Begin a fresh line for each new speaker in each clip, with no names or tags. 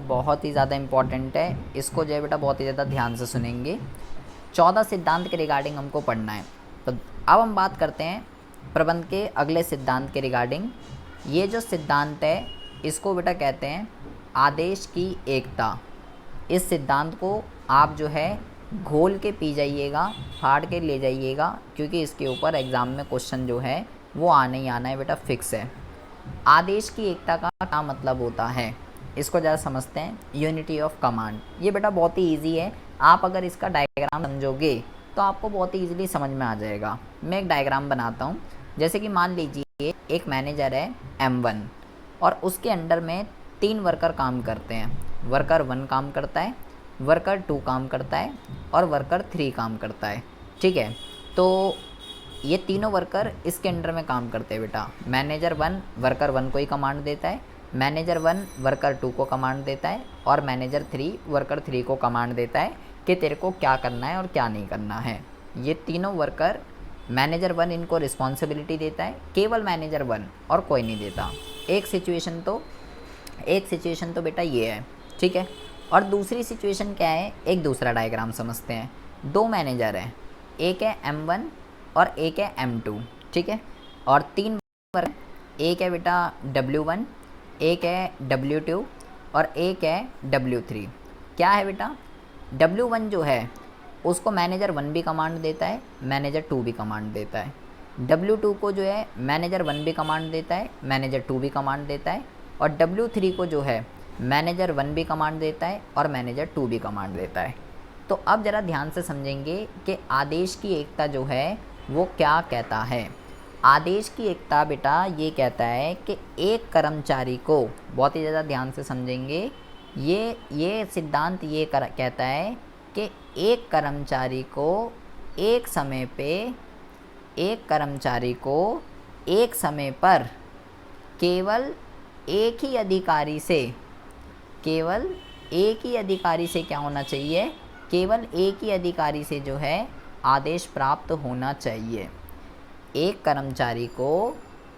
बहुत ही ज़्यादा इम्पॉर्टेंट है, इसको जो है बेटा बहुत ही ज़्यादा ध्यान से सुनेंगे। 14 सिद्धांत के रिगार्डिंग हमको पढ़ना है। तो अब हम बात करते हैं प्रबंध के अगले सिद्धांत के रिगार्डिंग। ये जो सिद्धांत है इसको बेटा कहते हैं आदेश की एकता। इस सिद्धांत को आप जो है घोल के पी जाइएगा, फाड़ के ले जाइएगा, क्योंकि इसके ऊपर एग्ज़ाम में क्वेश्चन जो है वो आना ही आना है बेटा, फिक्स है। आदेश की एकता का क्या मतलब होता है, इसको ज़रा समझते हैं। यूनिटी ऑफ कमांड, ये बेटा बहुत ही इजी है। आप अगर इसका डायग्राम समझोगे तो आपको बहुत ही ईजिली समझ में आ जाएगा। मैं एक डायग्राम बनाता हूँ। जैसे कि मान लीजिए एक मैनेजर है M1 और उसके अंडर में 3 वर्कर काम करते हैं। वर्कर 1 काम करता है, वर्कर 2 काम करता है और वर्कर 3 काम करता है। ठीक है, तो ये तीनों वर्कर इसके अंडर में काम करते हैं बेटा। मैनेजर 1 वर्कर 1 को ही कमांड देता है, मैनेजर 1 वर्कर 2 को कमांड देता है और मैनेजर 3 वर्कर 3 को कमांड देता है कि तेरे को क्या करना है और क्या नहीं करना है। ये तीनों वर्कर मैनेजर 1 इनको रिस्पॉन्सिबिलिटी देता है, केवल मैनेजर 1 और कोई नहीं देता। एक सिचुएशन तो बेटा ये है। ठीक है, और दूसरी सिचुएशन क्या है, एक दूसरा डायग्राम समझते हैं। 2 मैनेजर हैं, एक है M1 और एक है M2। ठीक है, और 3 वर्कर, एक है बेटा W1, एक है W2 और एक है W3। क्या है बेटा, W1 जो है उसको मैनेजर 1 भी कमांड देता है, मैनेजर 2 भी कमांड देता है। W2 को जो है मैनेजर 1 भी कमांड देता है, मैनेजर 2 भी कमांड देता है। और W3 को जो है मैनेजर 1 भी कमांड देता है और मैनेजर 2 भी कमांड देता है। तो अब ज़रा ध्यान से समझेंगे कि आदेश की एकता जो है वो क्या कहता है। आदेश की एकता बेटा ये कहता है कि एक कर्मचारी को, बहुत ही ज़्यादा ध्यान से समझेंगे, ये सिद्धांत ये कहता है कि एक कर्मचारी को एक समय पर केवल एक ही अधिकारी से क्या होना चाहिए, केवल एक ही अधिकारी से जो है आदेश प्राप्त होना चाहिए। एक कर्मचारी को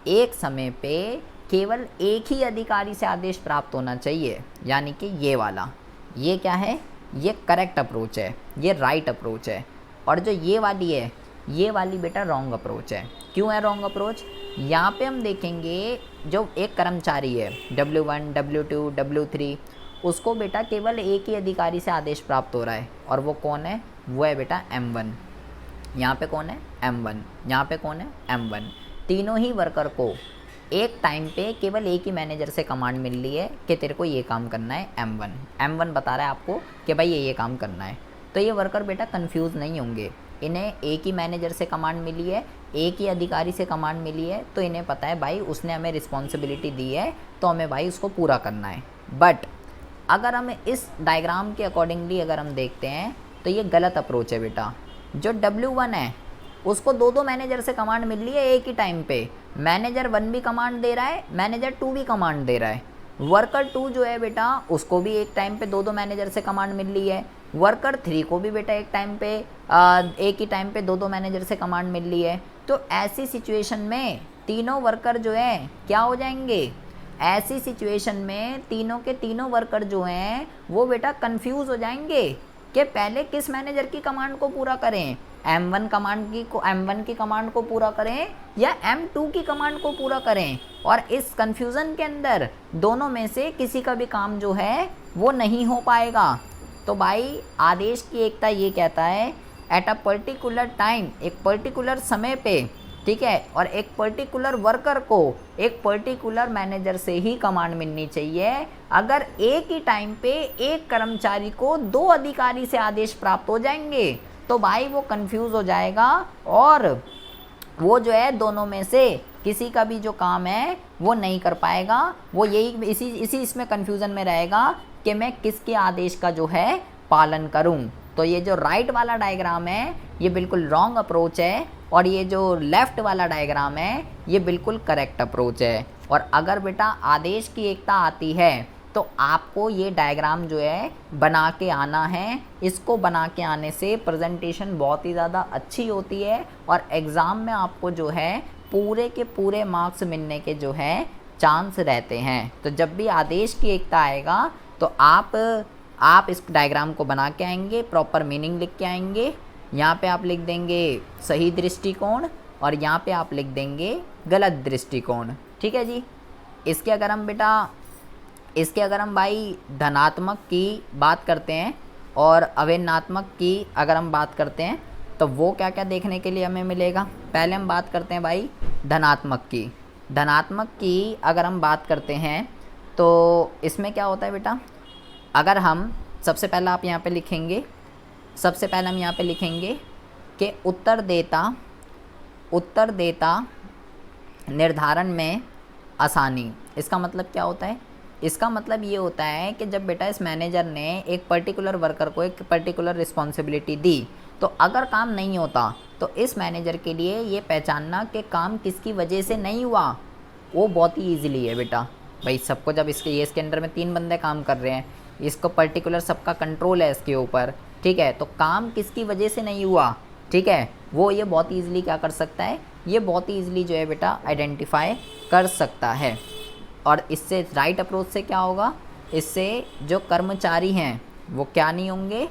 एक समय पे केवल एक ही अधिकारी से आदेश प्राप्त होना चाहिए, यानी कि ये वाला, ये क्या है, ये करेक्ट अप्रोच है, ये राइट अप्रोच है। और जो ये वाली है, ये वाली बेटा रॉन्ग अप्रोच है। क्यों है रॉन्ग अप्रोच, यहाँ पे हम देखेंगे जो एक कर्मचारी है W1, W2, W3, उसको बेटा केवल एक ही अधिकारी से आदेश प्राप्त हो रहा है, और वो कौन है, वो है बेटा M1। यहाँ पे कौन है, M1, यहाँ पे कौन है, M1। तीनों ही वर्कर को एक टाइम पे केवल एक ही मैनेजर से कमांड मिल रही है कि तेरे को ये काम करना है। M1 बता रहा है आपको कि भाई ये काम करना है। तो ये वर्कर बेटा कंफ्यूज नहीं होंगे, इन्हें एक ही मैनेजर से कमांड मिली है, एक ही अधिकारी से कमांड मिली है, तो इन्हें पता है भाई उसने हमें रिस्पॉन्सिबिलिटी दी है तो हमें भाई उसको पूरा करना है। बट अगर हम इस डायग्राम के अकॉर्डिंगली अगर हम देखते हैं तो ये गलत अप्रोच है बेटा। जो W1 है उसको 2 मैनेजर से कमांड मिल रही है एक ही टाइम पे। मैनेजर 1 भी कमांड दे रहा है, मैनेजर 2 भी कमांड दे रहा है। वर्कर 2 जो है बेटा उसको भी एक टाइम पे 2 मैनेजर से कमांड मिल रही है। वर्कर 3 को भी बेटा एक ही टाइम पे 2 मैनेजर से कमांड मिल रही है। तो ऐसी सिचुएशन में तीनों वर्कर जो है क्या हो जाएंगे, ऐसी सिचुएशन में तीनों के तीनों वर्कर जो हैं वो बेटा कंफ्यूज हो जाएंगे कि पहले किस मैनेजर की कमांड को पूरा करें, M1 की कमांड को पूरा करें या M2 की कमांड को पूरा करें। और इस कंफ्यूजन के अंदर दोनों में से किसी का भी काम जो है वो नहीं हो पाएगा। तो भाई आदेश की एकता ये कहता है एट अ पर्टिकुलर टाइम, एक पर्टिकुलर समय पे, ठीक है, और एक पर्टिकुलर वर्कर को एक पर्टिकुलर मैनेजर से ही कमांड मिलनी चाहिए। अगर एक ही टाइम पे एक कर्मचारी को 2 अधिकारी से आदेश प्राप्त हो जाएंगे तो भाई वो कंफ्यूज हो जाएगा और वो जो है दोनों में से किसी का भी जो काम है वो नहीं कर पाएगा। वो यही इसी इसमें कंफ्यूजन में रहेगा कि मैं किसके आदेश का जो है पालन करूं। तो ये जो राइट वाला डायग्राम है ये बिल्कुल रॉन्ग अप्रोच है और ये जो लेफ़्ट वाला डायग्राम है ये बिल्कुल करेक्ट अप्रोच है। और अगर बेटा आदेश की एकता आती है तो आपको ये डायग्राम जो है बना के आना है। इसको बना के आने से प्रेजेंटेशन बहुत ही ज़्यादा अच्छी होती है और एग्ज़ाम में आपको जो है पूरे के पूरे मार्क्स मिलने के जो है चांस रहते हैं। तो जब भी आदेश की एकता आएगा तो आप इस डायग्राम को बना के आएंगे, प्रॉपर मीनिंग लिख के आएंगे। यहाँ पे आप लिख देंगे सही दृष्टिकोण और यहाँ पे आप लिख देंगे गलत दृष्टिकोण। ठीक है जी। इसके अगर हम भाई धनात्मक की बात करते हैं और अभिन्नात्मक की अगर हम बात करते हैं तो वो क्या क्या देखने के लिए हमें मिलेगा। पहले हम बात करते हैं भाई धनात्मक की। धनात्मक की अगर हम बात करते हैं तो इसमें क्या होता है बेटा, अगर हम सबसे पहले आप यहाँ पे लिखेंगे, सबसे पहले हम यहाँ पे लिखेंगे कि उत्तर देता निर्धारण में आसानी। इसका मतलब क्या होता है? इसका मतलब ये होता है कि जब बेटा इस मैनेजर ने एक पर्टिकुलर वर्कर को एक पर्टिकुलर रिस्पॉन्सिबिलिटी दी, तो अगर काम नहीं होता तो इस मैनेजर के लिए ये पहचानना कि काम किसकी वजह से नहीं हुआ वो बहुत ही ईजिली है बेटा। भाई सबको जब इसके अंडर में 3 बंदे काम कर रहे हैं, इसको पर्टिकुलर सबका कंट्रोल है इसके ऊपर, ठीक है, तो काम किसकी वजह से नहीं हुआ, ठीक है, वो ये बहुत ईजिली क्या कर सकता है, ये बहुत ही ईजिली जो है बेटा आइडेंटिफाई कर सकता है। और इससे राइट अप्रोच से क्या होगा, इससे जो कर्मचारी हैं वो क्या नहीं होंगे,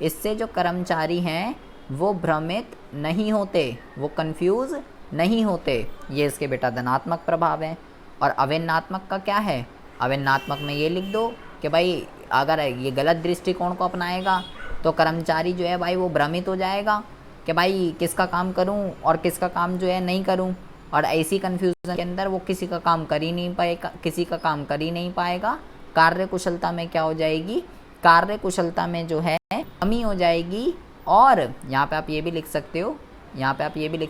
इससे जो कर्मचारी हैं वो भ्रमित नहीं होते, वो कंफ्यूज नहीं होते। ये इसके बेटा धनात्मक प्रभाव है। और अभिन्नात्मक का क्या है, अभिन्नात्मक में ये लिख दो कि भाई अगर ये गलत दृष्टिकोण को अपनाएगा तो कर्मचारी जो है भाई वो भ्रमित हो जाएगा कि भाई किसका काम करूं और किसका काम जो है नहीं करूं, और ऐसी कन्फ्यूज़न के अंदर वो किसी का काम कर ही नहीं पाएगा। कार्य कुशलता में क्या हो जाएगी, कार्य कुशलता में जो है कमी हो जाएगी। और यहाँ पे आप ये भी लिख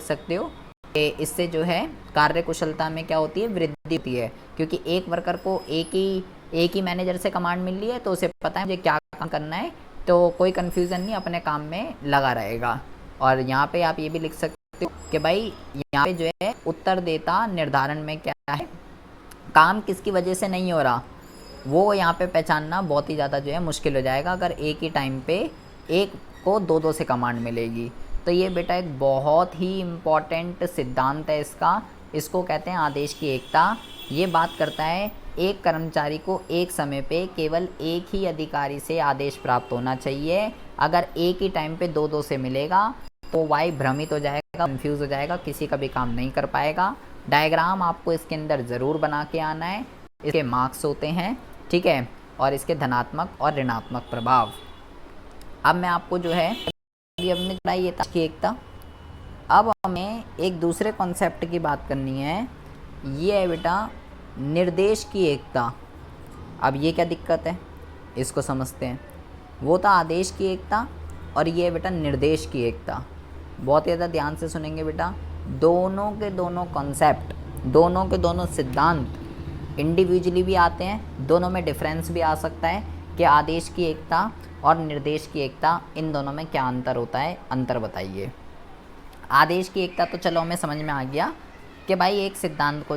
सकते हो कि इससे जो है कार्य कुशलता में क्या होती है, वृद्धि होती है, क्योंकि एक वर्कर को एक ही मैनेजर से कमांड मिल रही है तो उसे पता है मुझे क्या काम करना है, तो कोई कन्फ्यूज़न नहीं, अपने काम में लगा रहेगा। और यहाँ पे आप ये भी लिख सकते हो कि भाई यहाँ पे जो है उत्तर देता निर्धारण में क्या है, काम किसकी वजह से नहीं हो रहा वो यहाँ पे पहचानना बहुत ही ज़्यादा जो है मुश्किल हो जाएगा अगर एक ही टाइम पे एक को 2 से कमांड मिलेगी। तो ये बेटा एक बहुत ही इम्पॉर्टेंट सिद्धांत है इसको कहते हैं आदेश की एकता। ये बात करता है एक कर्मचारी को एक समय पे केवल एक ही अधिकारी से आदेश प्राप्त होना चाहिए। अगर एक ही टाइम पे 2 से मिलेगा तो वाई भ्रमित हो जाएगा, कंफ्यूज हो जाएगा, किसी का भी काम नहीं कर पाएगा। डायग्राम आपको इसके अंदर ज़रूर बना के आना है, इसके मार्क्स होते हैं, ठीक है, और इसके धनात्मक और ऋणात्मक प्रभाव। अब मैं आपको जो है अभी हमने पढ़ाई की एकता, अब हमें एक दूसरे कॉन्सेप्ट की बात करनी है, ये है बेटा निर्देश की एकता। अब ये क्या दिक्कत है इसको समझते हैं। वो था आदेश की एकता और ये है बेटा निर्देश की एकता। बहुत ज़्यादा ध्यान से सुनेंगे बेटा, दोनों के दोनों कॉन्सेप्ट, दोनों के दोनों सिद्धांत इंडिविजुअली भी आते हैं, दोनों में डिफरेंस भी आ सकता है कि आदेश की एकता और निर्देश की एकता, इन दोनों में क्या अंतर होता है, अंतर बताइए। आदेश की एकता तो चलो हमें समझ में आ गया कि भाई एक सिद्धांत को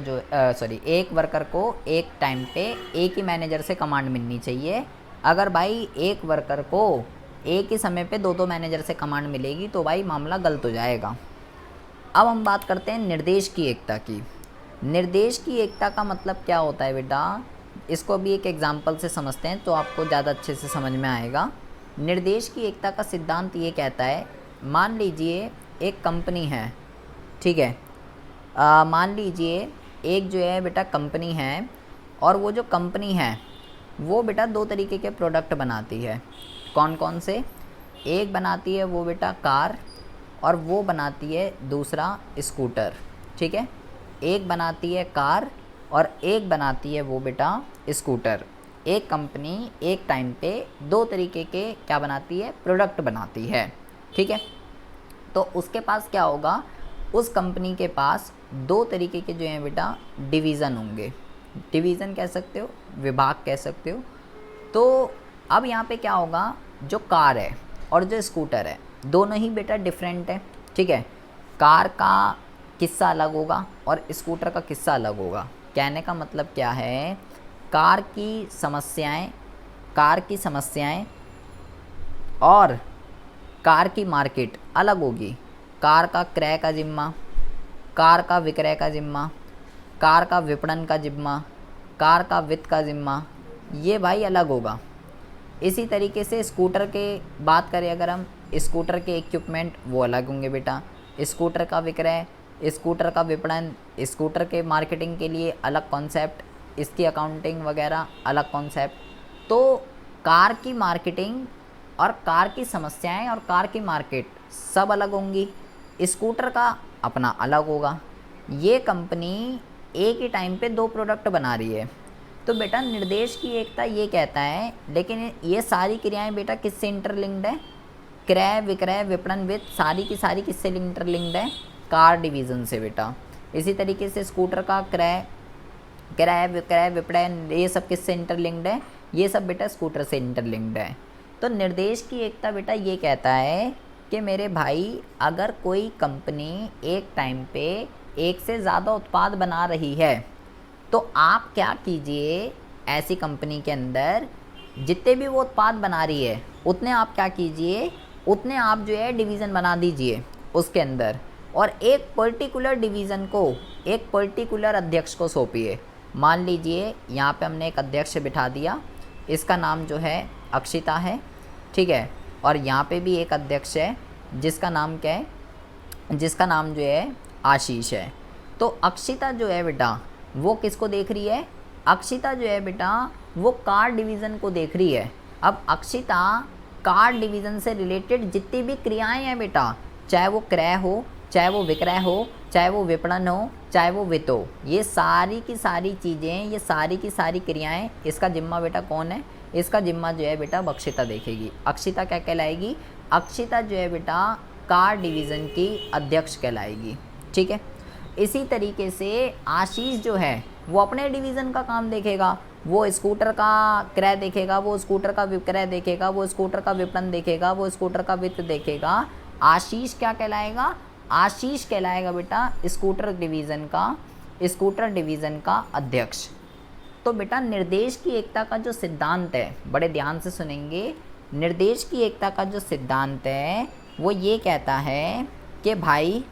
एक वर्कर को एक टाइम पे एक ही मैनेजर से कमांड मिलनी चाहिए। अगर भाई एक वर्कर को एक ही समय पे 2 मैनेजर से कमांड मिलेगी तो भाई मामला गलत हो जाएगा। अब हम बात करते हैं निर्देश की एकता की। निर्देश की एकता का मतलब क्या होता है बेटा, इसको भी एक एग्जाम्पल से समझते हैं तो आपको ज़्यादा अच्छे से समझ में आएगा। निर्देश की एकता का सिद्धांत ये कहता है, मान लीजिए एक कंपनी है, ठीक है, मान लीजिए एक जो है बेटा कंपनी है और वो जो कंपनी है वो बेटा 2 तरीके के प्रोडक्ट बनाती है। कौन कौन से? एक बनाती है वो बेटा कार और वो बनाती है दूसरा स्कूटर, ठीक है, एक बनाती है कार और एक बनाती है वो बेटा स्कूटर। एक कंपनी एक टाइम पे 2 तरीके के क्या बनाती है, प्रोडक्ट बनाती है, ठीक है। तो उसके पास क्या होगा, उस कंपनी के पास 2 तरीके के जो हैं बेटा डिवीज़न होंगे, डिवीज़न कह सकते हो, विभाग कह सकते हो। तो अब यहाँ पे क्या होगा, जो कार है और जो स्कूटर है दोनों ही बेटा डिफरेंट है, ठीक है, कार का किस्सा अलग होगा और स्कूटर का किस्सा अलग होगा। कहने का मतलब क्या है, कार की समस्याएं और कार की मार्केट अलग होगी। कार का क्रय का जिम्मा, कार का विक्रय का जिम्मा, कार का विपणन का जिम्मा, कार का वित्त का जिम्मा, ये भाई अलग होगा, इसी तरीके से स्कूटर के बात करें अगर हम, स्कूटर के इक्विपमेंट वो अलग होंगे बेटा, स्कूटर का विक्रय, स्कूटर का विपणन, स्कूटर के मार्केटिंग के लिए अलग कॉन्सेप्ट, इसकी अकाउंटिंग वगैरह अलग कॉन्सेप्ट। तो कार की मार्केटिंग और कार की समस्याएं और कार की मार्केट सब अलग होंगी, स्कूटर का अपना अलग होगा। ये कंपनी एक ही टाइम पे 2 प्रोडक्ट बना रही है। तो बेटा निर्देश की एकता ये कहता है, लेकिन ये सारी क्रियाएं बेटा किससे इंटरलिंक्ड है? क्रय विक्रय विपणन वित्त सारी की सारी किससे इंटरलिंक्ड है? कार डिवीज़न से बेटा। इसी तरीके से स्कूटर का क्रय विक्रय विपणन ये सब किससे इंटरलिंक्ड है? ये सब बेटा स्कूटर से इंटरलिंक्ड है। तो निर्देश की एकता बेटा ये कहता है कि मेरे भाई अगर कोई कंपनी एक टाइम पे एक से ज़्यादा उत्पाद बना रही है तो आप क्या कीजिए, ऐसी कंपनी के अंदर जितने भी वो उत्पाद बना रही है उतने आप क्या कीजिए, उतने आप जो है डिवीज़न बना दीजिए उसके अंदर, और एक पर्टिकुलर डिवीज़न को एक पर्टिकुलर अध्यक्ष को सौंपिए। मान लीजिए यहाँ पे हमने एक अध्यक्ष बिठा दिया, इसका नाम जो है अक्षिता है, ठीक है, और यहाँ पे भी एक अध्यक्ष है जिसका नाम क्या है, जिसका नाम जो है आशीष है। तो अक्षिता जो है बेटा वो किसको देख रही है? अक्षिता जो है बेटा वो कार डिवीज़न को देख रही है। अब अक्षिता कार डिवीज़न से रिलेटेड जितनी भी क्रियाएं हैं बेटा, चाहे वो क्रय हो, चाहे वो विक्रय हो, चाहे वो विपणन हो, चाहे वो वित्त हो, ये सारी की सारी चीज़ें, ये सारी की सारी क्रियाएं, इसका जिम्मा बेटा कौन है? इसका जिम्मा जो है बेटा अक्षिता देखेगी। अक्षिता क्या कहलाएगी? अक्षिता जो है बेटा कार डिवीज़न की अध्यक्ष कहलाएगी, ठीक है। इसी तरीके से आशीष जो है वो अपने डिवीज़न का काम देखेगा, वो स्कूटर का क्रय देखेगा, वो स्कूटर का विक्रय देखेगा, वो स्कूटर का विपणन देखेगा, वो स्कूटर का वित्त देखेगा। आशीष क्या कहलाएगा? आशीष कहलाएगा बेटा स्कूटर डिवीज़न का अध्यक्ष। तो बेटा निर्देश की एकता का जो सिद्धांत है, बड़े ध्यान से सुनेंगे, निर्देश की एकता का जो सिद्धांत है वो ये कहता है कि भाई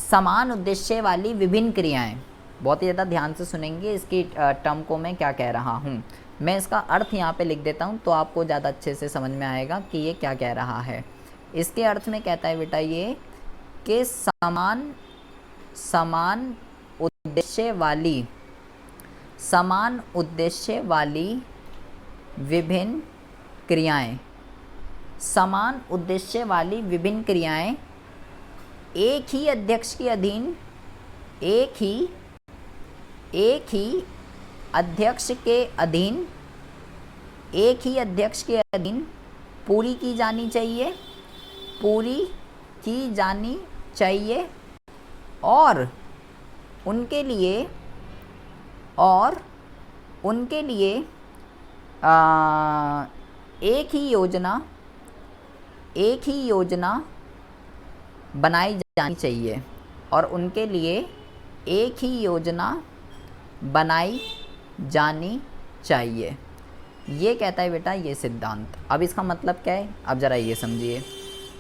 समान उद्देश्य वाली विभिन्न क्रियाएं, बहुत ही ज़्यादा ध्यान से सुनेंगे इसकी टर्म को मैं क्या कह रहा हूँ। मैं इसका अर्थ यहाँ पे लिख देता हूँ तो आपको ज़्यादा अच्छे से समझ में आएगा कि ये क्या कह रहा है। इसके अर्थ में कहता है बेटा ये कि समान उद्देश्य वाली विभिन्न क्रियाएं, समान उद्देश्य वाली विभिन्न क्रियाएं एक ही अध्यक्ष के अधीन, एक ही अध्यक्ष के अधीन पूरी की जानी चाहिए, और उनके लिए एक ही योजना बनाई जानी चाहिए, और उनके लिए एक ही योजना बनाई जानी चाहिए। ये कहता है बेटा ये सिद्धांत। अब इसका मतलब क्या है? अब ज़रा ये समझिए।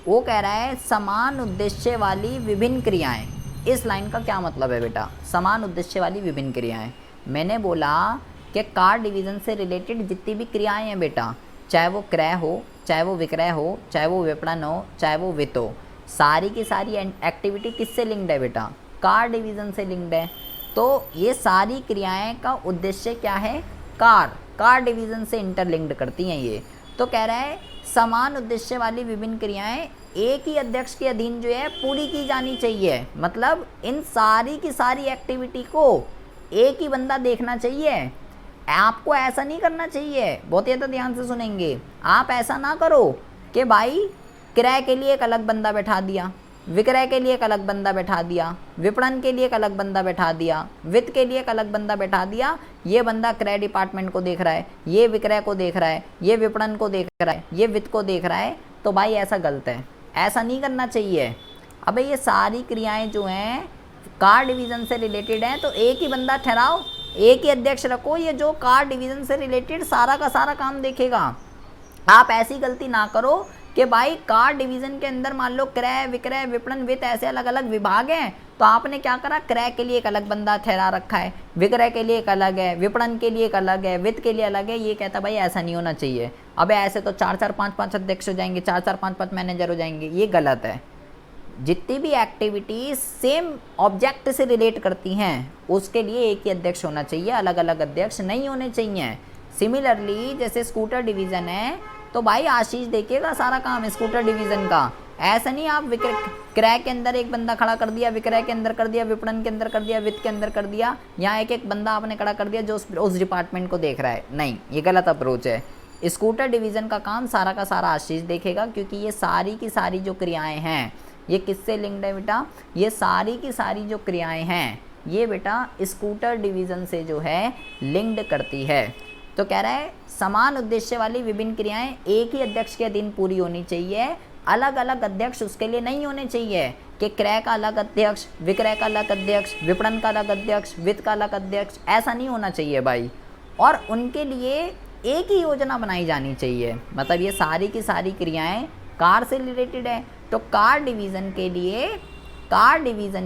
वो कह रहा है समान उद्देश्य वाली विभिन्न क्रियाएं। इस लाइन का क्या मतलब है बेटा? समान उद्देश्य वाली विभिन्न क्रियाएं, मैंने बोला कि कार डिवीज़न से रिलेटेड जितनी भी क्रियाएं हैं बेटा, चाहे वो क्रय हो, चाहे वो विक्रय हो, चाहे वो विपणन हो, चाहे वो वित्त हो, सारी की सारी एक्टिविटी किससे लिंक्ड है बेटा? कार डिवीज़न से लिंक्ड है। तो ये सारी क्रियाएं का उद्देश्य क्या है? कार डिवीज़न से इंटरलिंक्ड करती हैं ये। तो कह रहा है समान उद्देश्य वाली विभिन्न क्रियाएं एक ही अध्यक्ष के अधीन जो है पूरी की जानी चाहिए। मतलब इन सारी की सारी एक्टिविटी को एक ही बंदा देखना चाहिए। आपको ऐसा नहीं करना चाहिए, बहुत ज़्यादा ध्यान से सुनेंगे। आप ऐसा ना करो कि भाई क्रय के लिए एक अलग बंदा बैठा दिया, विक्रय के लिए एक अलग बंदा बैठा दिया, विपणन के लिए एक अलग बंदा बैठा दिया, वित्त के लिए एक अलग बंदा बैठा दिया। ये बंदा क्रय डिपार्टमेंट को देख रहा है, ये विक्रय को देख रहा है, ये विपणन को देख रहा है, ये वित्त को देख रहा है। तो भाई ऐसा गलत है, ऐसा नहीं करना चाहिए। अबे ये सारी क्रियाएं जो हैं कार डिवीज़न से रिलेटेड हैं, तो एक ही बंदा ठहराओ, एक ही अध्यक्ष रखो, ये जो कार डिवीज़न से रिलेटेड सारा का सारा काम देखेगा। आप ऐसी गलती ना करो कि भाई कार डिवीज़न के अंदर मान लो क्रय विक्रय विपणन वित्त ऐसे अलग अलग विभाग हैं, तो आपने क्या करा, क्रय के लिए एक अलग बंदा ठहरा रखा है, विक्रय के लिए एक अलग है, विपणन के लिए एक अलग है, वित्त के लिए अलग है। ये कहता भाई ऐसा नहीं होना चाहिए। अब ऐसे तो 4-4 5-5 अध्यक्ष हो जाएंगे, 4-4 5-5 मैनेजर हो जाएंगे, ये गलत है। जितनी भी एक्टिविटीज सेम ऑब्जेक्ट से रिलेट करती हैं उसके लिए एक ही अध्यक्ष होना चाहिए, अलग अलग अध्यक्ष नहीं होने चाहिए। सिमिलरली जैसे स्कूटर डिवीज़न है तो भाई आशीष देखिएगा सारा काम स्कूटर डिवीज़न का। ऐसा नहीं आप क्रय के अंदर एक बंदा खड़ा कर दिया, विक्रय के अंदर कर दिया, विपणन के अंदर कर दिया, वित्त के अंदर कर दिया, यहाँ एक एक बंदा आपने खड़ा कर दिया जो उस डिपार्टमेंट को देख रहा है। नहीं, ये गलत अप्रोच है। स्कूटर डिवीज़न का काम सारा का सारा आशीष देखेगा, क्योंकि ये सारी की सारी जो क्रियाएँ हैं ये किससे लिंक्ड है बेटा, ये सारी की सारी जो क्रियाएं हैं ये बेटा स्कूटर डिवीज़न से जो है लिंक्ड करती है। तो कह रहा है समान उद्देश्य वाली विभिन्न क्रियाएं एक ही अध्यक्ष के अधीन पूरी होनी चाहिए, अलग अलग अध्यक्ष उसके लिए नहीं होने चाहिए कि क्रय का अलग अध्यक्ष, विक्रय का अलग अध्यक्ष, विपणन का अलग अध्यक्ष, वित्त का अलग अध्यक्ष, ऐसा नहीं होना चाहिए भाई। और उनके लिए एक ही योजना बनाई जानी चाहिए। मतलब ये सारी की सारी क्रियाएं कार से रिलेटेड है, तो कार डिवीज़न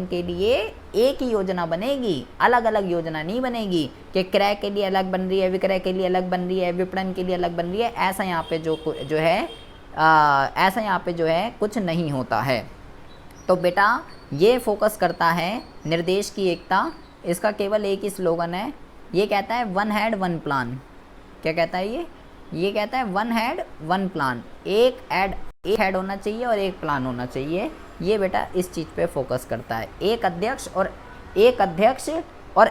के लिए एक ही योजना बनेगी, अलग अलग योजना नहीं बनेगी कि क्रय के लिए अलग बन रही है, विक्रय के लिए अलग बन रही है, विपणन के लिए अलग बन रही है। ऐसा यहाँ पे जो है कुछ नहीं होता है। तो बेटा ये फोकस करता है निर्देश की एकता। इसका केवल एक ही स्लोगन है, ये कहता है वन हेड वन प्लान। क्या कहता है ये कहता है वन हेड वन प्लान। एक हेड होना चाहिए और एक प्लान होना चाहिए। ये बेटा इस चीज़ पे फोकस करता है, एक अध्यक्ष और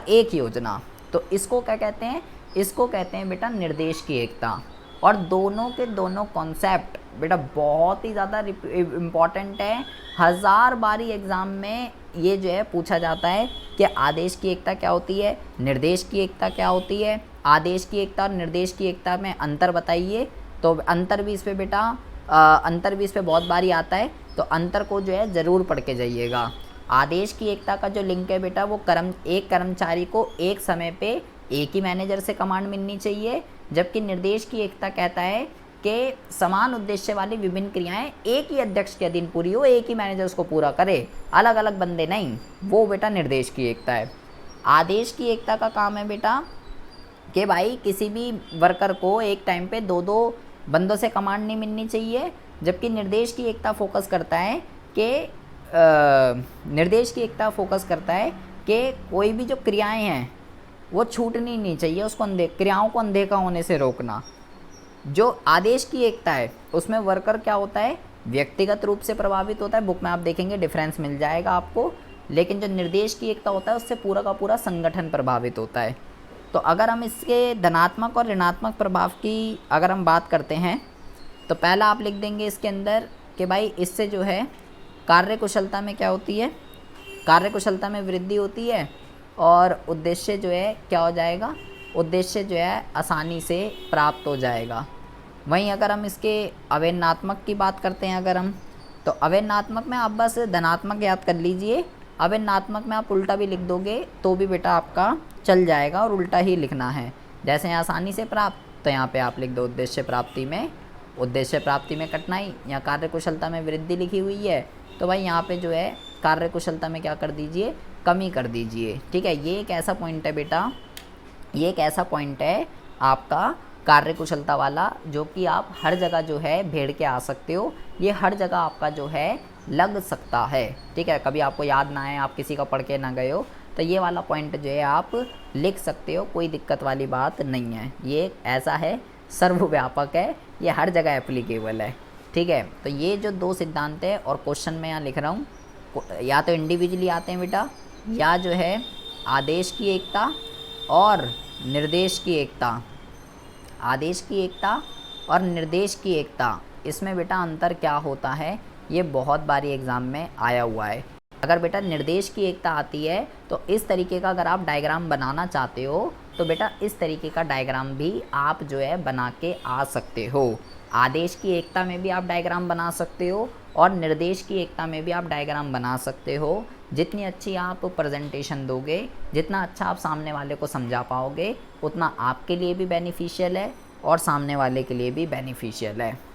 एक योजना। तो इसको क्या कहते हैं, इसको कहते हैं बेटा निर्देश की एकता। और दोनों के दोनों कॉन्सेप्ट बेटा बहुत ही ज़्यादा इम्पॉर्टेंट है। 1000 बारी एग्ज़ाम में ये जो है पूछा जाता है कि आदेश की एकता क्या होती है, निर्देश की एकता क्या होती है, आदेश की एकता और निर्देश की एकता में अंतर बताइए। तो अंतर भी इस पे बेटा बहुत बारी आता है, तो अंतर को जो है ज़रूर पढ़ के जाइएगा। आदेश की एकता का जो लिंक है बेटा वो एक कर्मचारी को एक समय पे एक ही मैनेजर से कमांड मिलनी चाहिए, जबकि निर्देश की एकता कहता है कि समान उद्देश्य वाली विभिन्न क्रियाएं एक ही अध्यक्ष के अधीन पूरी हो, एक ही मैनेजर उसको पूरा करे, अलग अलग बंदे नहीं। वो बेटा निर्देश की एकता है। आदेश की एकता का काम है बेटा कि भाई किसी भी वर्कर को एक टाइम पे 2-2 बंदों से कमांड नहीं मिलनी चाहिए, जबकि निर्देश की एकता फोकस करता है कि कोई भी जो क्रियाएं हैं वो छूटनी नहीं चाहिए, उसको क्रियाओं को अनदेखा होने से रोकना। जो आदेश की एकता है उसमें वर्कर क्या होता है, व्यक्तिगत रूप से प्रभावित होता है, बुक में आप देखेंगे डिफरेंस मिल जाएगा आपको। लेकिन जो निर्देश की एकता होता है उससे पूरा का पूरा संगठन प्रभावित होता है। तो अगर हम इसके धनात्मक और ऋणात्मक प्रभाव की अगर हम बात करते हैं तो पहला आप लिख देंगे इसके अंदर कि भाई इससे जो है कार्यकुशलता में क्या होती है, कार्यकुशलता में वृद्धि होती है और उद्देश्य जो है क्या हो जाएगा, उद्देश्य जो है आसानी से प्राप्त हो जाएगा। वहीं अगर हम इसके अवैनात्मक की बात करते हैं अगर हम, तो अवैनात्मक में आप बस धनात्मक याद कर लीजिए, अवैनात्मक में आप उल्टा भी लिख दोगे तो भी बेटा आपका चल जाएगा और उल्टा ही लिखना है। जैसे आसानी से प्राप्त, तो यहाँ पे आप लिख दो उद्देश्य प्राप्ति में कठिनाई, या कार्यकुशलता में वृद्धि लिखी हुई है तो भाई यहाँ पे जो है कार्यकुशलता में क्या कर दीजिए, कमी कर दीजिए। ठीक है, ये एक ऐसा पॉइंट है बेटा, ये एक ऐसा पॉइंट है आपका कार्यकुशलता वाला जो कि आप हर जगह जो है भेड़ के आ सकते हो, ये हर जगह आपका जो है लग सकता है। ठीक है, कभी आपको याद ना आए, आप किसी का पढ़ के ना गए हो, तो ये वाला पॉइंट जो है आप लिख सकते हो, कोई दिक्कत वाली बात नहीं है। ये ऐसा है, सर्वव्यापक है, ये हर जगह एप्लीकेबल है। ठीक है, तो ये जो 2 सिद्धांत है और क्वेश्चन में यहाँ लिख रहा हूँ, या तो इंडिविजुअली आते हैं बेटा, या जो है आदेश की एकता और निर्देश की एकता, आदेश की एकता और निर्देश की एकता, इसमें बेटा अंतर क्या होता है, ये बहुत बारी एग्ज़ाम में आया हुआ है। अगर बेटा निर्देश की एकता आती है तो इस तरीके का अगर आप डायग्राम बनाना चाहते हो तो बेटा इस तरीके का डायग्राम भी आप जो है बना के आ सकते हो। आदेश की एकता में भी आप डायग्राम बना सकते हो और निर्देश की एकता में भी आप डायग्राम बना सकते हो। जितनी अच्छी आप प्रेजेंटेशन दोगे, जितना अच्छा आप सामने वाले को समझा पाओगे, उतना आपके लिए भी बेनिफिशियल है और सामने वाले के लिए भी बेनिफिशियल है।